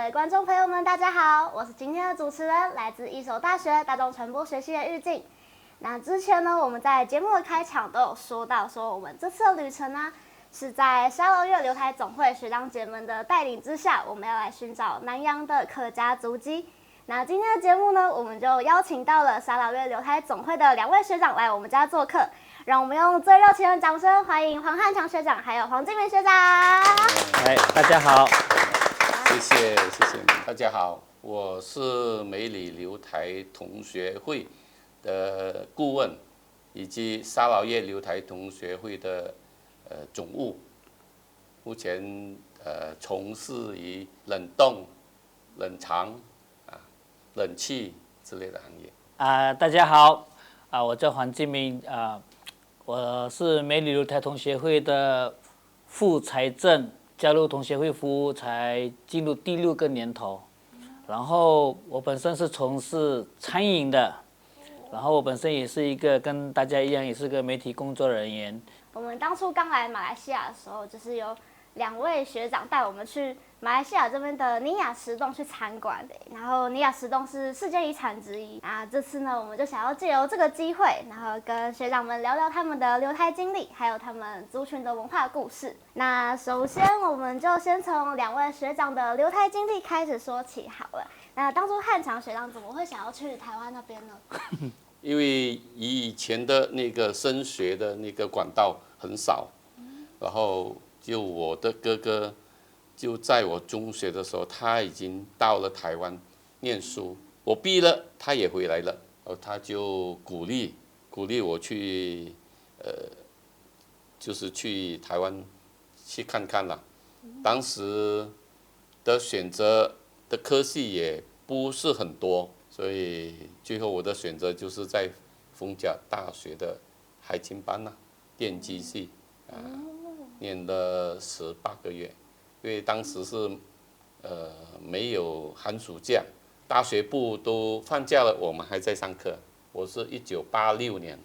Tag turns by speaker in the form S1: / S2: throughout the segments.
S1: 位观众朋友们，大家好，我是今天的主持人，来自一所大学大众传播学系的玉静。那之前呢，我们在节目的开场都有说到，我们这次的旅程呢，是在沙劳越留台总会学长姐们的带领之下，我们要来寻找南洋的客家足迹。那今天的节目呢，我们就邀请到了沙劳越留台总会的2位学长来我们家做客，让我们用最热情的掌声欢迎黄汉强学长还有黄敬明学长。
S2: 大家好。
S3: 谢谢你，大家好，我是美里留台同学会的顾问，以及沙劳越留台同学会的总务，目前从事于冷冻、冷藏冷气之类的行业。
S2: 大家好，我叫黄敬明，我是美里留台同学会的副财政。加入同学会服务才进入第6个年头，然后我本身是从事餐饮的，然后我本身也是一个跟大家一样，也是个媒体工作人员。
S1: 我们当初刚来马来西亚的时候，就是有2位学长带我们去马来西亚这边的尼亚石洞去参观，然后尼亚石洞是世界遗产之一。那这次呢，我们就想要借由这个机会，然后跟学长们聊聊他们的留台经历，还有他们族群的文化故事。那首先，我们就先从2位学长的留台经历开始说起好了。那当初汉强学长怎么会想要去台湾那边呢？
S3: 因为以前的那个升学的那个管道很少，然后就我的哥哥就在我中学的时候，他已经到了台湾念书，我毕了，他也回来了，然后他就鼓励我去，就是去台湾去看看啦。当时的选择的科系也不是很多，所以最后我的选择就是在逢甲大学的海青班电机系念了18个月，因为当时是没有寒暑假，大学部都放假了，我们还在上课。我是1986年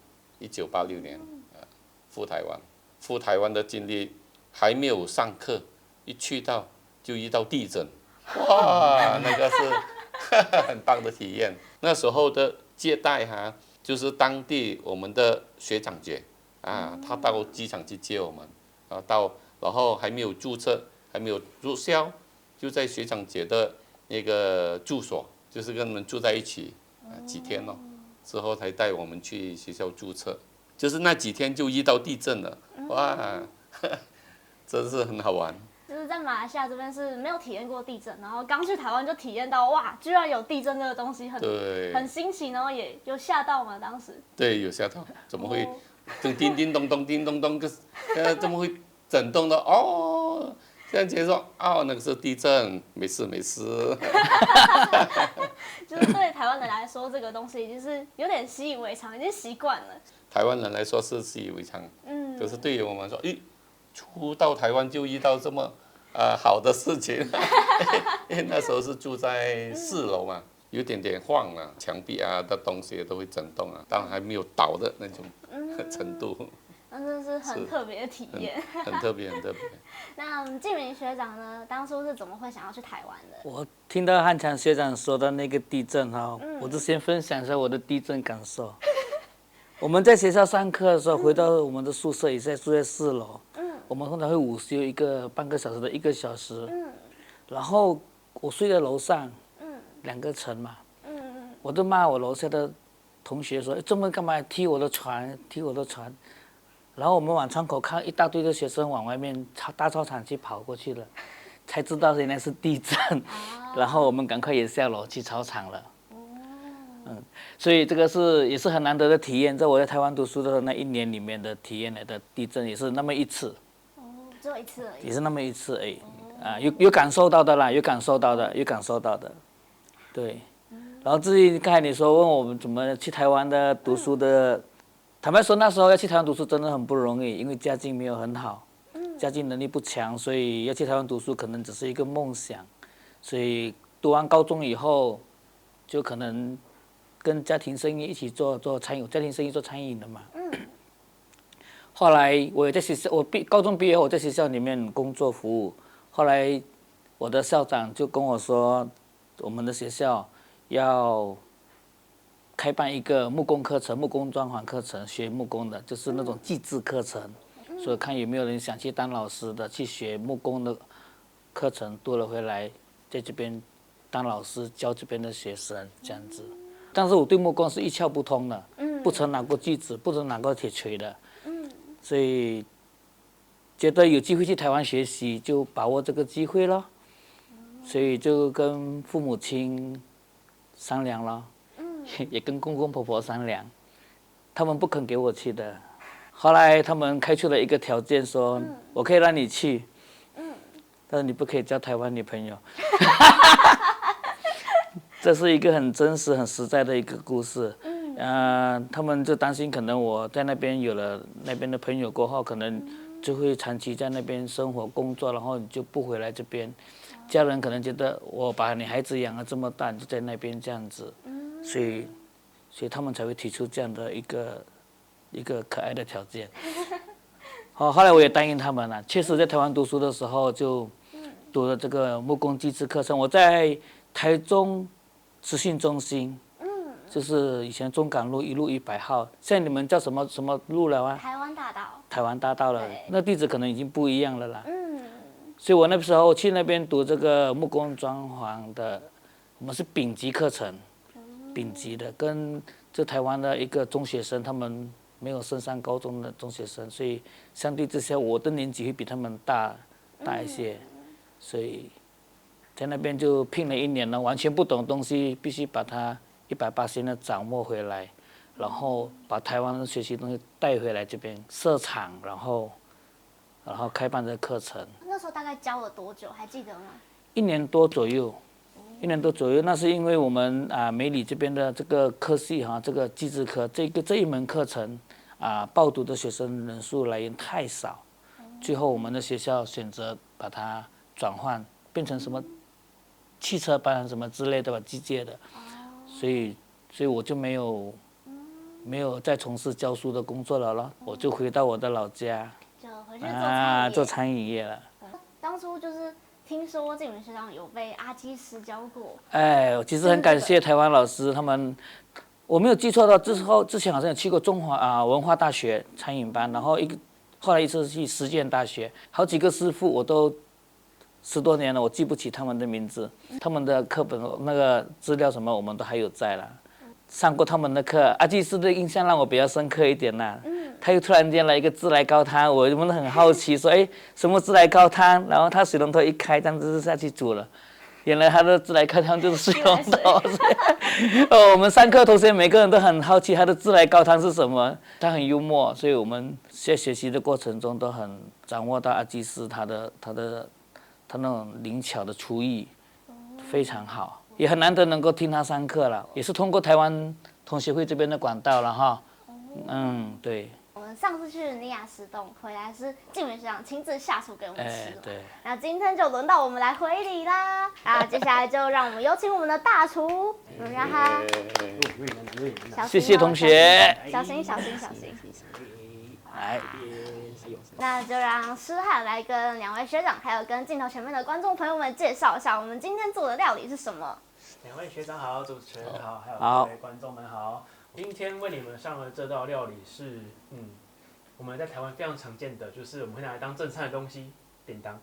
S3: 赴台湾的经历，还没有上课，一去到就遇到地震，哇，那个是很棒的体验。那时候的接待就是当地我们的学长姐他到机场去接我们。然后还没有注册，还没有入校，就在学长姐的那个住所，就是跟他们住在一起几天之后才带我们去学校注册，就是那几天就遇到地震了，哇，真是很好玩。
S1: 就是在马来西亚这边是没有体验过地震，然后刚去台湾就体验到，哇，居然有地震这个东西，很新奇，然后也有吓到嘛，当时。对，
S3: 有吓到，怎么会？叮叮咚咚，叮咚咚，怎么会震动的？这样解说，那个是地震，没事。
S1: 就是对台湾人来说，这个东西已经是有点习以为常，已经习惯了。
S3: 台湾人来说是习以为常，可是对于我们说，初到台湾就遇到这么好的事情，因为那时候是住在4楼嘛。有点晃了，墙壁的东西都会震动当然还没有倒的那种程度。
S1: 那真是很特别的体验，
S3: 很特别。
S1: 那敬明学长呢，当初是怎么会想要去台湾的？
S2: 我听到汉强学长说的那个地震我就先分享一下我的地震感受。我们在学校上课的时候，回到我们的宿舍，也在住在4楼。我们通常会午休半个小时到1个小时。然后我睡在楼上。2个层嘛，我都骂我楼下的同学说，这么干嘛踢我的船？然后我们往窗口看，一大堆的学生往外面大操场去跑过去了，才知道原来是地震。然后我们赶快也下楼去操场了。所以这个也是很难得的体验，在我在台湾读书的那1年里面的体验来的地震也是那么1次。
S1: 只有1次而已。
S2: 也是那么1次而已。有感受到的啦，有感受到的。对，然后至于刚才你说问我们怎么去台湾的读书的，坦白说那时候要去台湾读书真的很不容易，因为家境没有很好，家境能力不强，所以要去台湾读书可能只是一个梦想，所以读完高中以后，就可能跟家庭生意一起做餐饮，家庭生意做餐饮的嘛。后来我也在学校，高中毕业后我在学校里面工作服务，后来我的校长就跟我说，我们的学校要开办一个木工课程、木工装潢课程，学木工的，就是那种技职课程。所以看有没有人想去当老师的，去学木工的课程，读了回来，在这边当老师教这边的学生这样子。但是我对木工是一窍不通的，不曾拿过锯子，不曾拿过铁锤的，所以觉得有机会去台湾学习，就把握这个机会咯。所以就跟父母亲商量了，也跟公公婆婆商量，他们不肯给我去的。后来他们开出了一个条件说，我可以让你去，但是你不可以交台湾女朋友。这是一个很真实、很实在的一个故事。他们就担心可能我在那边有了那边的朋友过后，可能就会长期在那边生活工作，然后你就不回来这边。家人可能觉得我把你孩子养了这么大，你就在那边这样子，所以他们才会提出这样的一个可爱的条件。后来我也答应他们了。确实，在台湾读书的时候就读了这个木工技职课程。我在台中资讯中心，就是以前中港路1路100号，现在你们叫什么路了啊？
S1: 台湾大道。
S2: 台湾大道了，
S1: 对
S2: 那地址可能已经不一样了啦。所以我那时候去那边读这个木工装潢的，我们是丙级课程，丙级的，跟这台湾的一个中学生，他们没有升上高中的中学生，所以相对之下，我的年纪会比他们大一些，所以在那边就拼了1年了，完全不懂东西，必须把它180%的掌握回来，然后把台湾的学习东西带回来这边设厂，然后开办这个课程。
S1: 那时候大概教了多久？还记得吗
S2: ？1年多左右。1年多左右，那是因为我们美里这边的这个科系这个技职科这一门课程报读的学生人数来源太少，最后我们的学校选择把它转换变成什么汽车班什么之类的吧，机械的，所以我就没有再从事教书的工作了咯，我就回到我的老家，
S1: 就回去
S2: 做餐饮业了。
S1: 当初就是听说静云学长有被阿基师教过。
S2: 我其实很感谢台湾老师他们，我没有记错的之前好像有去过中华文化大学餐饮班，然后后来一次去实践大学，好几个师傅我都10多年了，我记不起他们的名字，他们的课本那个资料什么我们都还有在啦。上过他们的课，阿基师的印象让我比较深刻一点啦。他又突然间来一个自来高汤，我们很好奇说，什么自来高汤？然后他水龙头一开，这样子就下去煮了。原来他的自来高汤就是水龙头。我们上课同学每个人都很好奇他的自来高汤是什么。他很幽默，所以我们在学习的过程中都很掌握到阿基师他那种灵巧的厨艺，非常好。也很难得能够听他上课了，也是通过台湾同学会这边的管道了哈。对。
S1: 我们上次去尼亚石洞回来是静云学长亲自下厨给我们吃的，
S2: 对。
S1: 那今天就轮到我们来回礼啦。接下来就让我们有请我们的大厨，让他
S2: 谢谢同学，
S1: 小心。来，那就让诗翰来跟2位学长，还有跟镜头前面的观众朋友们介绍一下我们今天做的料理是什么。
S4: 2位学长好，主持人好，还有各位观众们好。今天为你们上的这道料理是，我们在台湾非常常见的，就是我们会拿来当正餐的东西，便当。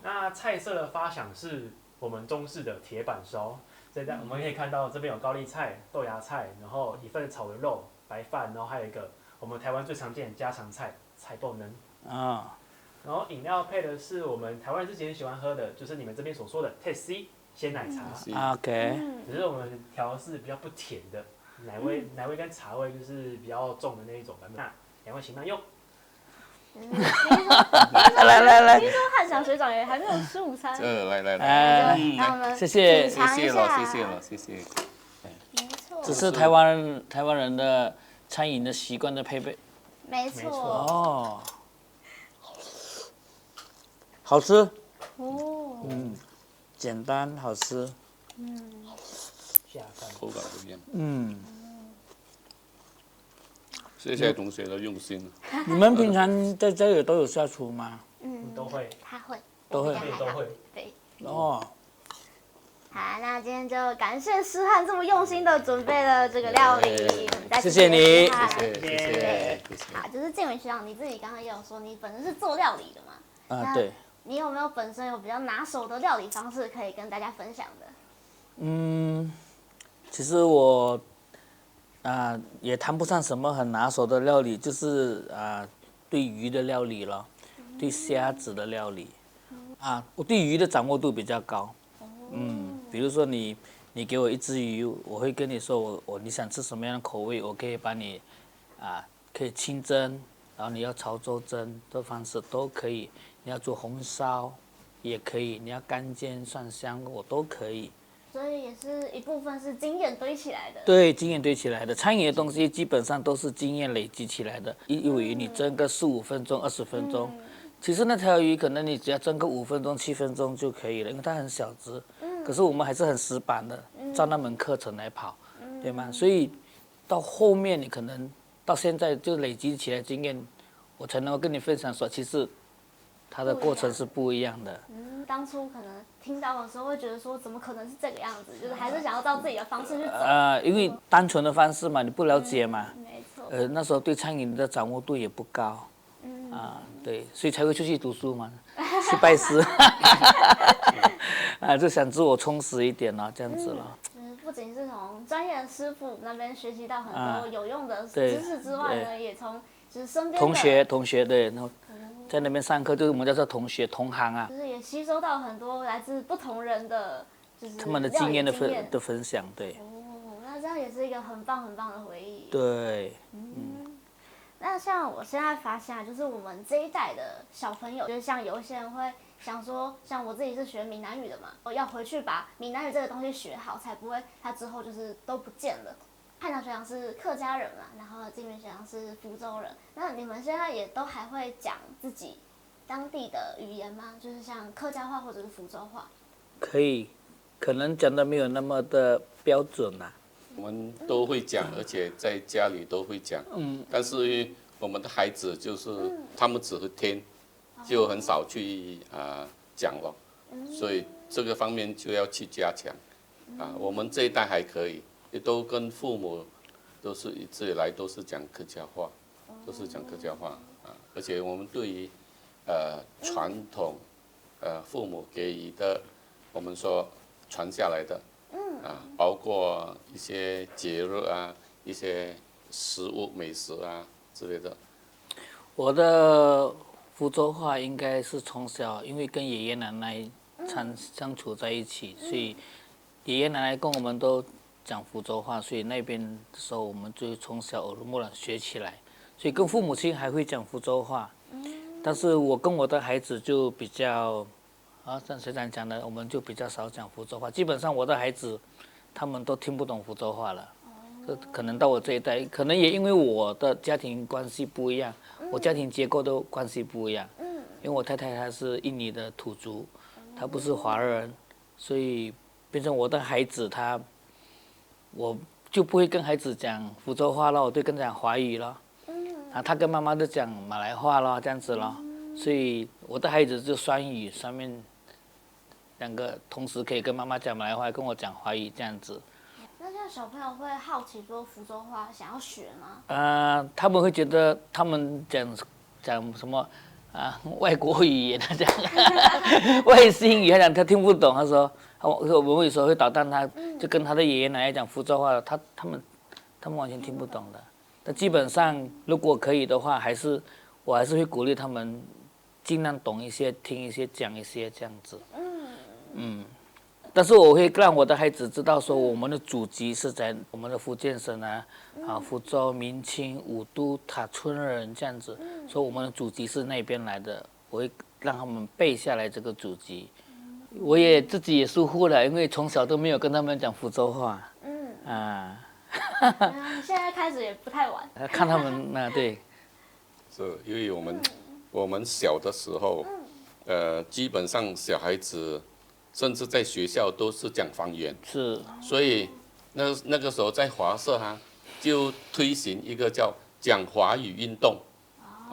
S4: 那菜色的发想是我们中式的铁板烧。我们可以看到这边有高丽菜、豆芽菜，然后1份炒的肉、白饭，然后还有一个我们台湾最常见的家常菜菜爆嫩。然后饮料配的是我们台湾人之前喜欢喝的，就是你们这边所说的 TC 鲜奶茶。
S2: OK。
S4: 只是我们调的是比较不甜的。奶味跟茶味就是比较重的那一种版本。那2位请慢用。
S2: 来，
S1: 听说汉翔学长也还没有吃午餐。
S3: 来，
S1: 让我们
S2: 谢谢
S3: 了。
S1: 没错。
S2: 这是台湾人的餐饮的习惯的配备。
S1: 没错。
S2: 好吃。简单好吃。
S3: 口感不一样。谢谢同学的用心。
S2: 你们平常在这里都有下厨吗？
S4: 都会。
S1: 他会。
S4: 都会。
S1: 对。
S2: 哦，
S1: 好，那今天就感谢诗翰这么用心的准备了这个料理，我们再次
S2: 谢谢你
S1: 诗翰
S3: 谢谢谢谢。
S1: 好，就是静文学长，你自己刚刚也有说，你本身是做料理的嘛？
S2: 啊对，
S1: 你有没有本身有比较拿手的料理方式可以跟大家分享的？
S2: 其实我也谈不上什么很拿手的料理，就是对鱼的料理了，对虾子的料理，我对鱼的掌握度比较高。比如说你给我一只鱼，我会跟你说你想吃什么样的口味，我可以把你可以清蒸，然后你要潮州蒸的方式都可以，你要做红烧也可以，你要干煎蒜香我都可以。
S1: 所以也是一部分是经验堆起来的。
S2: 对，经验堆起来的，餐饮的东西基本上都是经验累积起来的。一尾鱼你蒸个15分钟、20分钟，其实那条鱼可能你只要蒸个5分钟、7分钟就可以了，因为它很小只。可是我们还是很死板的，照那门课程来跑，对吗？所以到后面你可能到现在就累积起来经验，我才能够跟你分享说，其实它的过程是不一样的。
S1: 当初可能听到的时候会觉得说，怎么可能是这个样子？就是还是想要照自己的方式去走。
S2: 因为单纯的方式嘛，你不了解嘛。
S1: 没错。
S2: 那时候对餐饮的掌握度也不高。对，所以才会出去读书嘛，去拜师。就想自我充实一点了，这样子了。
S1: 不仅是从专业的师傅那边学习到很多有用的知识之外呢，也从就是身边的
S2: 同学对，然后在那边上课，就是我们叫做同学同行啊，
S1: 就是也吸收到很多来自不同人的就是
S2: 他们的经验的分享，对。
S1: 那这样也是一个很棒很棒的回忆。
S2: 对。
S1: 那像我现在发现，就是我们这一代的小朋友，就是像有一些人会想说，像我自己是学闽南语的嘛，我要回去把闽南语这个东西学好，才不会他之后就是都不见了。汉阳学长是客家人嘛，然后金元学长是福州人，那你们现在也都还会讲自己当地的语言吗？就是像客家话或者是福州话？
S2: 可以，可能讲的没有那么的标准啦。
S3: 我们都会讲，而且在家里都会讲。但是我们的孩子就是他们只会听，就很少去讲了。所以这个方面就要去加强。我们这一代还可以，也都跟父母都是一直以来都是讲客家话，都是讲客家话而且我们对于传统父母给予的，我们说传下来的。包括一些节日一些食物美食之类的。
S2: 我的福州话应该是从小，因为跟爷爷奶奶相处在一起，所以爷爷奶奶跟我们都讲福州话，所以那边的时候我们就从小耳濡目染学起来，所以跟父母亲还会讲福州话。但是我跟我的孩子就比较像学长讲的，我们就比较少讲福州话，基本上我的孩子他们都听不懂福州话了。可能到我这一代，可能也因为我的家庭关系不一样，我家庭结构的关系不一样。因为我太太她是印尼的土族，她不是华人，所以变成我的孩子我就不会跟孩子讲福州话了，我就跟他讲华语了。他跟妈妈都讲马来话了，这样子了。所以我的孩子就双语，上面2个同时可以跟妈妈讲马来话，跟我讲华语这样子。
S1: 那现在小朋友会好奇说福州话想要学吗？
S2: 他们会觉得他们讲什么外国语言，他讲外星语，他讲他听不懂。他说我们有时候会捣蛋他，就跟他的爷爷奶奶讲福州话，他们完全听不懂的。但基本上如果可以的话，我还是会鼓励他们尽量懂一些、听一些、讲一些这样子。但是我会让我的孩子知道说，我们的祖籍是在我们的福建省福州、闽清、武都、塔村人这样子，说我们的祖籍是那边来的，我会让他们背下来这个祖籍。我也自己也疏忽了，因为从小都没有跟他们讲福州话。
S1: 现在开始也不太晚。
S2: 看他们对。
S3: 是因为我们小的时候，基本上小孩子甚至在学校都是讲方言。
S2: 是。
S3: 所以那个时候在华社就推行一个叫讲华语运动。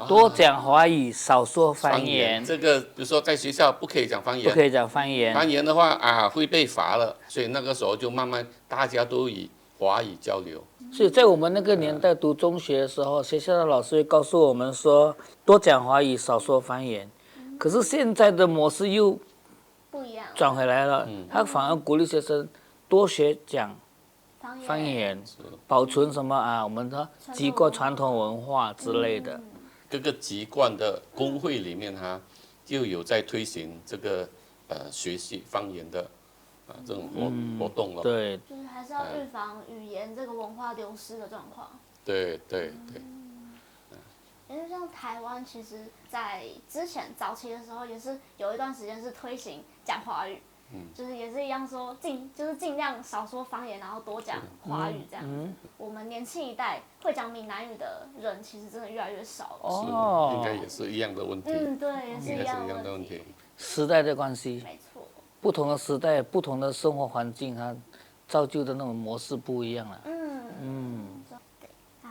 S2: 多讲华语，少说方言。
S3: 这个比如说在学校不可以讲方言，
S2: 不可以讲方言。
S3: 方言的话啊会被罚了，所以那个时候就慢慢大家都以华语交流。
S2: 所以在我们那个年代读中学的时候，学校的老师会告诉我们说，多讲华语，少说方言。可是现在的模式又
S1: 不一样，
S2: 转回来了，他反而鼓励学生多学讲方言，保存什么啊？我们的籍贯、传统文化之类的。
S3: 各个籍贯的工会里面就有在推行这个学习方言的这种活动了。
S2: 对，
S1: 就是还是要预防语言这个文化流失的状况。
S3: 对。
S1: 因为像台湾，其实在之前早期的时候，也是有一段时间是推行讲华语，就是也是一样说就是尽量少说方言，然后多讲华语这样子。我们年轻一代会讲闽南语的人，其实真的越来越少了。
S3: 应该也是一样的问题。
S1: 对，也是一样的问题。
S2: 时代的关系。
S1: 没错。
S2: 不同的时代，不同的生活环境，它造就的那种模式不一样了。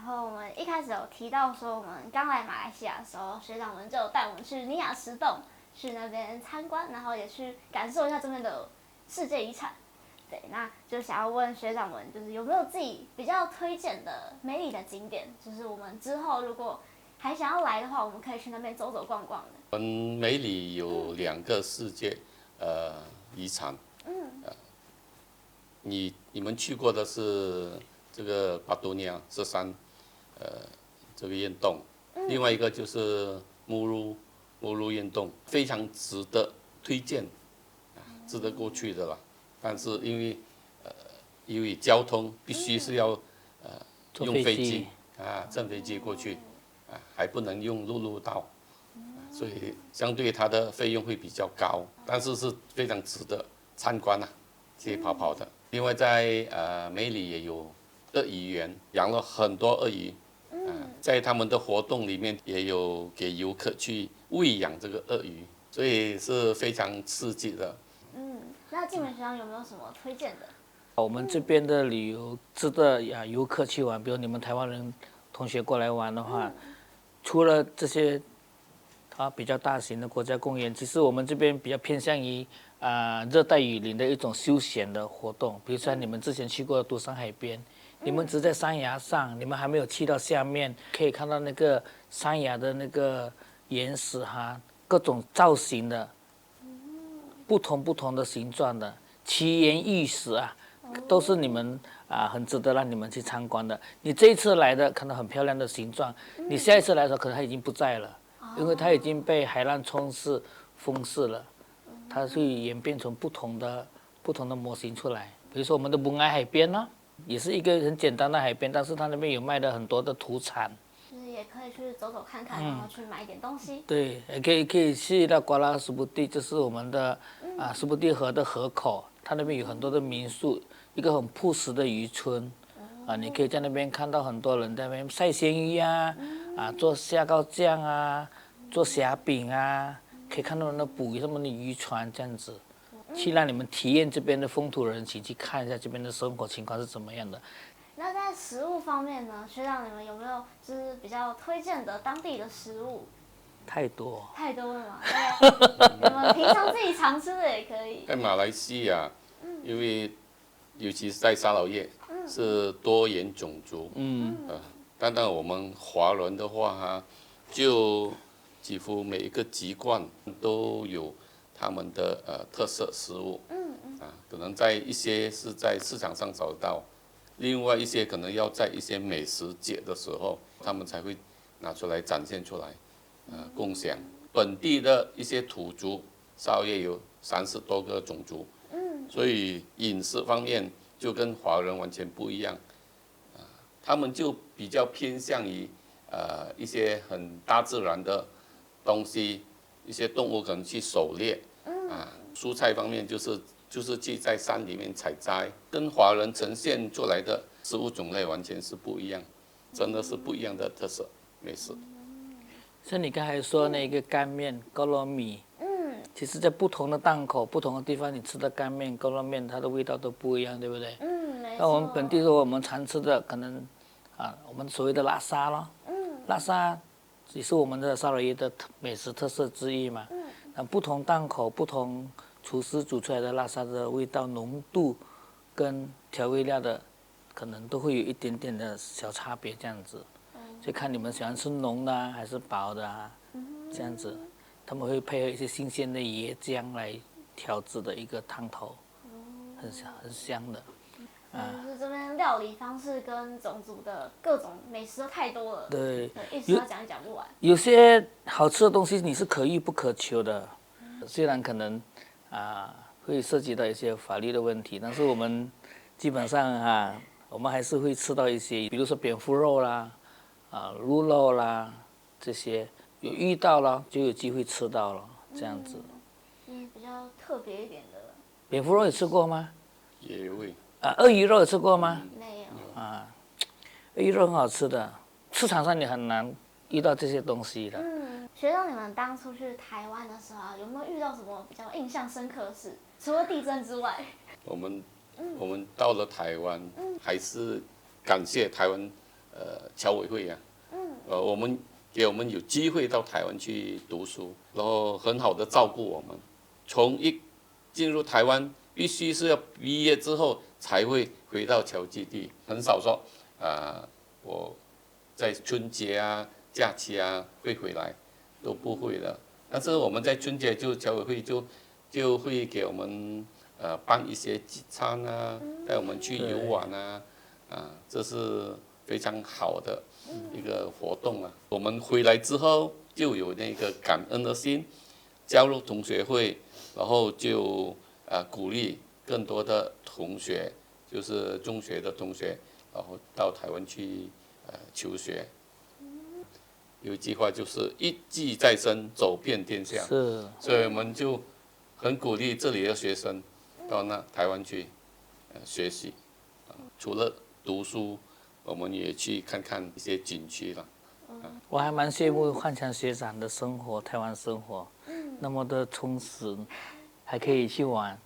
S1: 然后我们一开始有提到说，我们刚来马来西亚的时候，学长们就带我们去尼亚石洞，去那边参观，然后也去感受一下这边的世界遗产。对，那就想要问学长们，就是有没有自己比较推荐的美丽的景点，就是我们之后如果还想要来的话，我们可以去那边走走逛逛的。
S3: 我们梅里有2个世界遗产，你们去过的是这个巴多尼亚色山。这个堰洞，另外一个就是木鲁堰洞，非常值得推荐，值得过去的啦。但是因为交通必须是要用飞机乘飞机过去，还不能用陆路道，所以相对它的费用会比较高，但是是非常值得参观去跑跑的。另外在梅里也有鳄鱼园，养了很多鳄鱼。在他们的活动里面也有给游客去喂养这个鳄鱼，所以是非常刺激的。
S1: 那静美学长有没有什么推荐的？
S2: 我们这边的旅游值得游客去玩，比如你们台湾人同学过来玩的话，除了这些比较大型的国家公园，其实我们这边比较偏向于热带雨林的一种休闲的活动，比如说你们之前去过的独山海边。你们只在山崖上，你们还没有去到下面，可以看到那个山崖的那个岩石各种造型的，不同的形状的奇岩异石都是你们很值得让你们去参观的。你这一次来的看到很漂亮的形状，你下一次来的时候可能它已经不在了，因为它已经被海浪冲蚀、风蚀了，它会演变成不同的模型出来。比如说我们的文爱海边呢。也是一个很简单的海边，但是它那边有卖的很多的土产，
S1: 就是也可以去走走看看，然后去买点东西。
S2: 对，也可以去到瓜拉斯布地，就是我们的斯布蒂河的河口，它那边有很多的民宿，一个很朴实的渔村，你可以在那边看到很多人在那边晒鲜鱼做虾膏酱做虾饼可以看到那捕鱼他们的渔船这样子。去让你们体验这边的风土人情，去看一下这边的生活情况是怎么样的。
S1: 那在食物方面呢，学长你们有没有就是比较推荐的当地的食物？
S2: 太多
S1: 了嘛？你们平常自己常吃的也可以。
S3: 在马来西亚，因为尤其是在沙劳越，是多元种族，单单我们华人的话就几乎每一个籍贯都有。他们的特色食物，可能在一些是在市场上找得到，另外一些可能要在一些美食节的时候，他们才会拿出来展现出来，共享。本地的一些土族，沙劳越有30多个种族，所以饮食方面就跟华人完全不一样，他们就比较偏向于一些很大自然的东西。一些动物可能去狩猎，蔬菜方面就是去在山里面采摘，跟华人呈现出来的食物种类完全是不一样，真的是不一样的特色美食。
S2: 像你刚才说那个干面、高罗米，其实在不同的档口、不同的地方，你吃的干面、高罗面，它的味道都不一样，对不对？
S1: 没错。
S2: 那我们本地我们常吃的可能我们所谓的拉沙咯，拉沙也是我们的沙劳越的美食特色之一嘛。不同档口、不同厨师煮出来的拉沙的味道浓度跟调味料的可能都会有一点点的小差别，这样子。就看你们喜欢吃浓的还是薄的这样子。他们会配合一些新鲜的椰浆来调制的一个汤头，很香的。
S1: 就是这边料理方式跟种族的各种美食都太多了，
S2: 对，
S1: 一时要讲不完。
S2: 有些好吃的东西你是可遇不可求的，虽然可能会涉及到一些法律的问题，但是我们基本上我们还是会吃到一些，比如说蝙蝠肉啦、鹿肉啦这些，有遇到了就有机会吃到了，这样子。
S1: 比较特别一点的。
S2: 蝙蝠肉有吃过吗？
S3: 也会。
S2: 鳄鱼肉有吃过吗？
S1: 没有。
S2: 鳄鱼肉很好吃的，市场上你很难遇到这些东西的。
S1: 学长，你们当初去台湾的时候有没有遇到什么比较印象深刻的事？除了地震之外。
S3: 我们到了台湾，还是感谢台湾侨委会给我们有机会到台湾去读书，然后很好的照顾我们。从一进入台湾，必须是要毕业之后才会回到侨基地，很少说我在春节假期会回来，都不会的。但是我们在春节侨委会就会给我们办一些聚餐带我们去游玩这是非常好的一个活动我们回来之后就有那个感恩的心，加入同学会，然后就鼓励更多的同学，就是中学的同学，然后到台湾去求学。有一句话就是一技在身，走遍天下。
S2: 是。
S3: 所以我们就很鼓励这里的学生到台湾去学习。除了读书，我们也去看看一些景区了。
S2: 我还蛮羡慕汉强学长的生活，台湾生活，那么的充实，还可以去玩。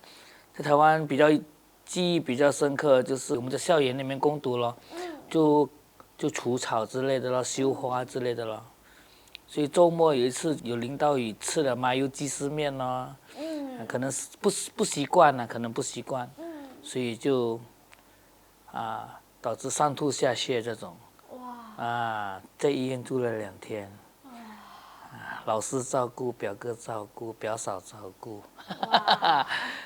S2: 在台湾记忆比较深刻，就是我们在校园里面攻读了，就除草之类的了，修花之类的了。所以周末有一次有淋到雨，吃了麻油鸡丝面咯，可能不习惯可能不习惯，所以就导致上吐下泻这种。在医院住了2天。老师照顾，表哥照顾，表嫂照顾，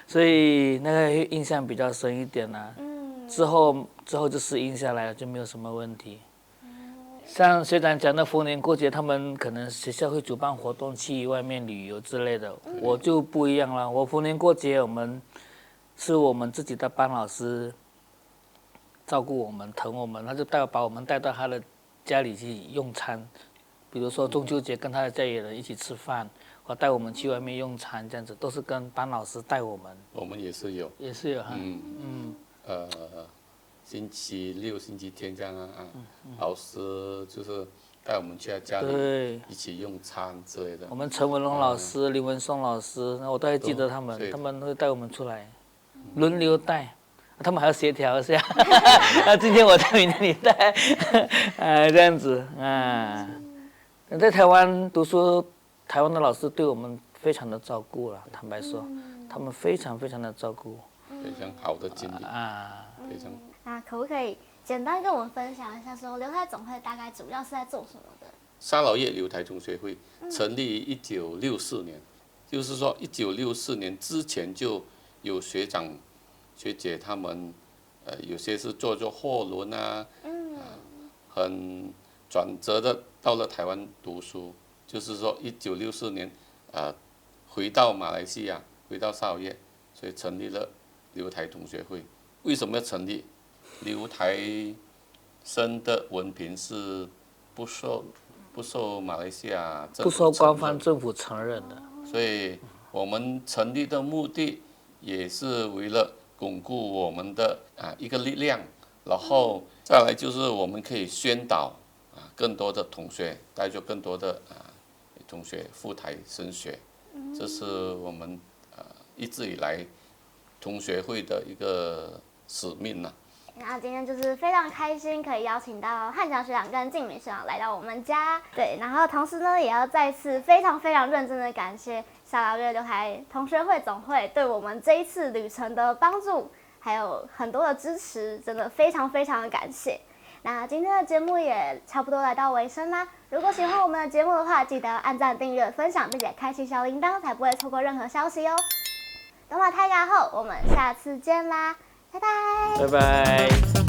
S2: 所以那个印象比较深一点之后就适应下来了，就没有什么问题。像学长讲的逢年过节，他们可能学校会主办活动去外面旅游之类的，我就不一样了。我逢年过节我们自己的班老师照顾我们，疼我们，他就把我们带到他的家里去用餐。比如说中秋节跟他的家里人一起吃饭，或带我们去外面用餐，这样子都是跟班老师带我们。
S3: 我们也是有星期六、星期天这样老师就是带我们去他家里一起用餐之类的。
S2: 我们陈文龙老师、林文松老师，我都还记得他们，他们会带我们出来，轮流带。他们还要协调一下，今天我带，明天你带，这样子在台湾读书，台湾的老师对我们非常的照顾了。坦白说，他们非常非常的照顾，
S3: 非常好的经历非常。
S1: 那可不可以简单跟我们分享一下，说留台总会大概主要是在做什么的？
S3: 沙劳越留台同学会成立于1964年，就是说1964年之前就有学长学姐他们，有些是坐货轮很转折的到了台湾读书，就是说1964年，回到马来西亚，回到沙劳越，所以成立了留台同学会。为什么要成立？留台生的文凭是不受马来西亚政府
S2: 不受官方政府承认的，
S3: 所以我们成立的目的也是为了巩固我们的一个力量，然后再来就是我们可以宣导更多的同学，带着更多的同学赴台升学，这是我们一直以来同学会的一个使命
S1: 那今天就是非常开心，可以邀请到汉强学长跟静敏学长来到我们家。对，然后同时呢，也要再次非常认真的感谢沙劳越刘海同学会总会对我们这一次旅程的帮助，还有很多的支持，真的非常的感谢。那今天的节目也差不多来到尾声啦。如果喜欢我们的节目的话，记得按赞、订阅、分享，并且开启小铃铛，才不会错过任何消息哦。东马泰嘎后，我们下次见啦，拜拜。
S2: 拜拜。